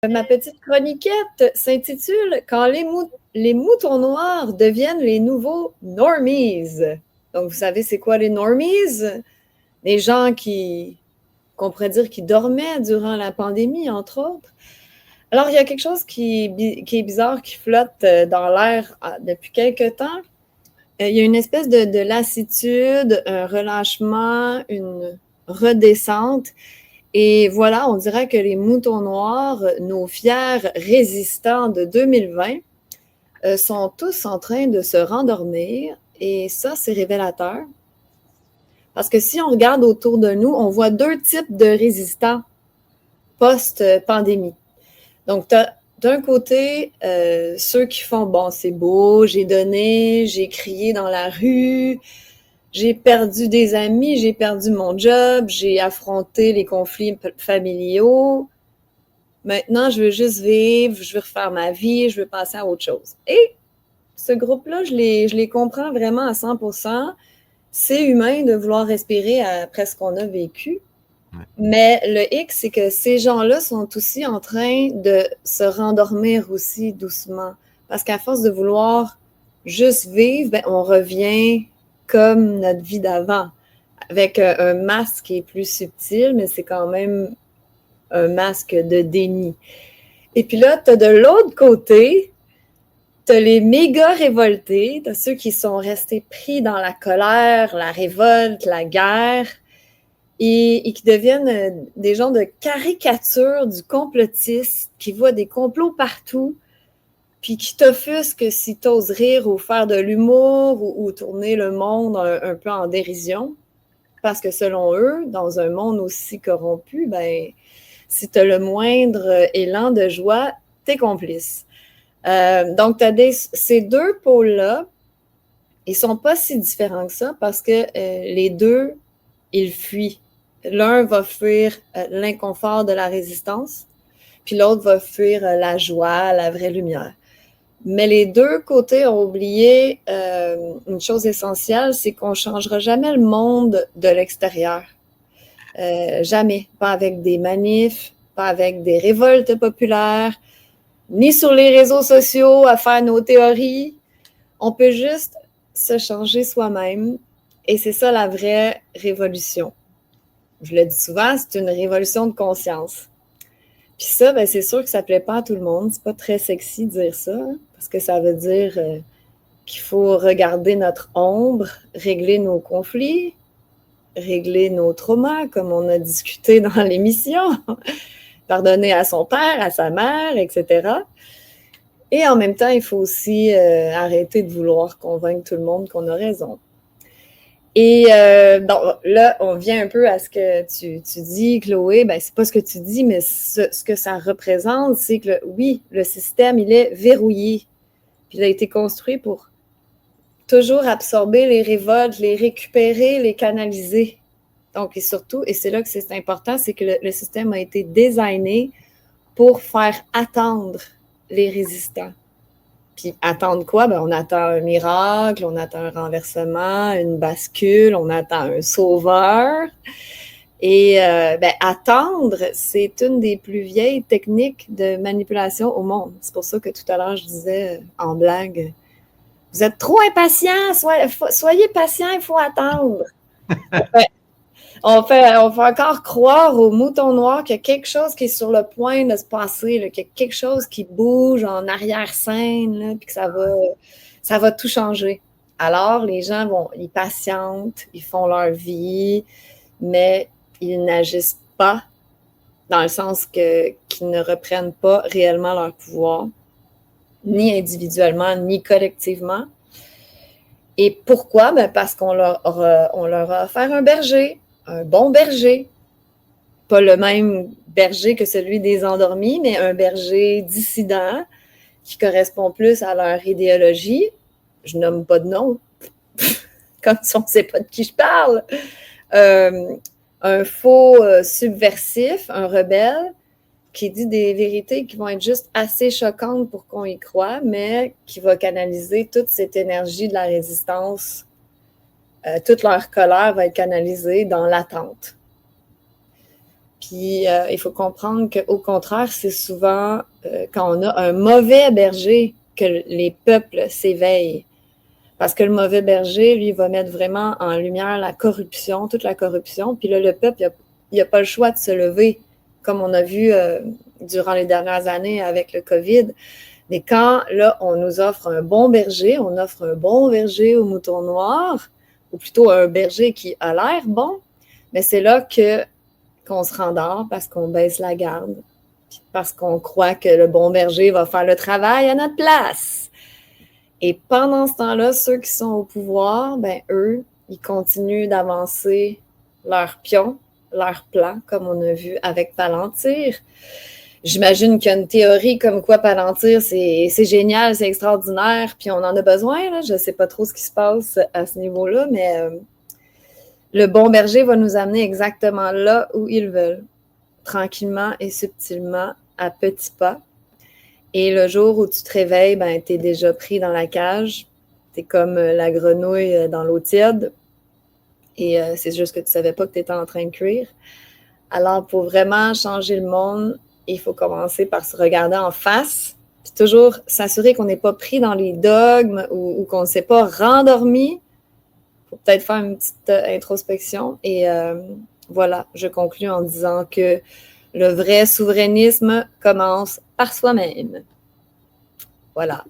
Ma petite chroniquette s'intitule Quand les moutons noirs deviennent les nouveaux normies. Donc, vous savez, c'est quoi les normies? Les gens qu'on pourrait dire qui dormaient durant la pandémie, entre autres. Alors, il y a quelque chose qui est bizarre, qui flotte dans l'air depuis quelque temps. Il y a une espèce de lassitude, un relâchement, une redescente. Et voilà, on dirait que les moutons noirs, nos fiers résistants de 2020, sont tous en train de se rendormir. Et ça, c'est révélateur. Parce que si on regarde autour de nous, on voit deux types de résistants post-pandémie. Donc, tu as d'un côté ceux qui font, bon, c'est beau, j'ai donné, j'ai crié dans la rue, j'ai perdu des amis, j'ai perdu mon job, j'ai affronté les conflits familiaux. Maintenant, je veux juste vivre, je veux refaire ma vie, je veux passer à autre chose. Et ce groupe-là, je les comprends vraiment à 100%. C'est humain de vouloir respirer après ce qu'on a vécu. Ouais. Mais le hic, c'est que ces gens-là sont aussi en train de se rendormir aussi doucement. Parce qu'à force de vouloir juste vivre, ben, on revient comme notre vie d'avant. Avec un masque qui est plus subtil, mais c'est quand même un masque de déni. Et puis là, tu as de l'autre côté, tu as les méga révoltés, tu as ceux qui sont restés pris dans la colère, la révolte, la guerre, et qui deviennent des gens de caricature du complotiste, qui voient des complots partout, puis qui t'offusquent si tu oses rire ou faire de l'humour ou tourner le monde un peu en dérision. Parce que selon eux, dans un monde aussi corrompu, ben, si tu as le moindre élan de joie, tu es complice. Donc, tu as ces deux pôles-là, ils sont pas si différents que ça parce que les deux, ils fuient. L'un va fuir l'inconfort de la résistance, puis l'autre va fuir la joie, la vraie lumière. Mais les deux côtés ont oublié une chose essentielle, c'est qu'on ne changera jamais le monde de l'extérieur. Jamais. Pas avec des manifs, pas avec des révoltes populaires, ni sur les réseaux sociaux à faire nos théories. On peut juste se changer soi-même et c'est ça la vraie révolution. Je le dis souvent, c'est une révolution de conscience. Puis ça, ben, c'est sûr que ça ne plaît pas à tout le monde. C'est pas très sexy de dire ça, hein, parce que ça veut dire qu'il faut regarder notre ombre, régler nos conflits, régler nos traumas, comme on a discuté dans l'émission, pardonner à son père, à sa mère, etc. Et en même temps, il faut aussi arrêter de vouloir convaincre tout le monde qu'on a raison. Et donc, là, on vient un peu à ce que tu dis, Chloé. Ben, c'est pas ce que tu dis, mais ce que ça représente, c'est que oui, le système, il est verrouillé. Puis il a été construit pour toujours absorber les révoltes, les récupérer, les canaliser. Donc, et surtout, et c'est là que c'est important, c'est que le système a été designé pour faire attendre les résistants. Puis attendre quoi? Ben, on attend un miracle, on attend un renversement, une bascule, on attend un sauveur. Et ben, attendre, c'est une des plus vieilles techniques de manipulation au monde. C'est pour ça que tout à l'heure, je disais en blague, vous êtes trop impatient, soyez patient, il faut attendre. On fait encore croire aux moutons noirs qu'il y a quelque chose qui est sur le point de se passer, là, qu'il y a quelque chose qui bouge en arrière-scène, puis que ça va tout changer. Alors, les gens ils patientent, ils font leur vie, mais ils n'agissent pas dans le sens qu'ils ne reprennent pas réellement leur pouvoir, ni individuellement, ni collectivement. Et pourquoi? Ben parce qu'on leur a offert un berger, un bon berger. Pas le même berger que celui des endormis, mais un berger dissident qui correspond plus à leur idéologie. Je nomme pas de nom, comme si on ne sait pas de qui je parle. Un faux subversif, un rebelle, qui dit des vérités qui vont être juste assez choquantes pour qu'on y croie, mais qui va canaliser toute cette énergie de la résistance. Toute leur colère va être canalisée dans l'attente. Puis il faut comprendre qu'au contraire, c'est souvent quand on a un mauvais berger que les peuples s'éveillent. Parce que le mauvais berger, lui, va mettre vraiment en lumière la corruption, toute la corruption. Puis là, le peuple, il n'a pas le choix de se lever, comme on a vu durant les dernières années avec le COVID. Mais quand, là, on nous offre un bon berger, on offre un bon berger aux moutons noirs, ou plutôt un berger qui a l'air bon, mais c'est là qu'on se rendort parce qu'on baisse la garde, parce qu'on croit que le bon berger va faire le travail à notre place. Et pendant ce temps-là, ceux qui sont au pouvoir, ben eux, ils continuent d'avancer leur pion, leur plan, comme on a vu avec Palantir. J'imagine qu'il y a une théorie comme quoi Palantir, c'est génial, c'est extraordinaire, puis on en a besoin. Là. Je ne sais pas trop ce qui se passe à ce niveau-là, mais le bon berger va nous amener exactement là où ils veulent, tranquillement et subtilement, à petits pas. Et le jour où tu te réveilles, ben, tu es déjà pris dans la cage. Tu es comme la grenouille dans l'eau tiède. Et c'est juste que tu ne savais pas que tu étais en train de cuire. Alors, pour vraiment changer le monde, il faut commencer par se regarder en face. Puis toujours s'assurer qu'on n'est pas pris dans les dogmes ou qu'on ne s'est pas rendormi. Il faut peut-être faire une petite introspection. Et voilà, je conclus en disant que le vrai souverainisme commence par soi-même. Voilà.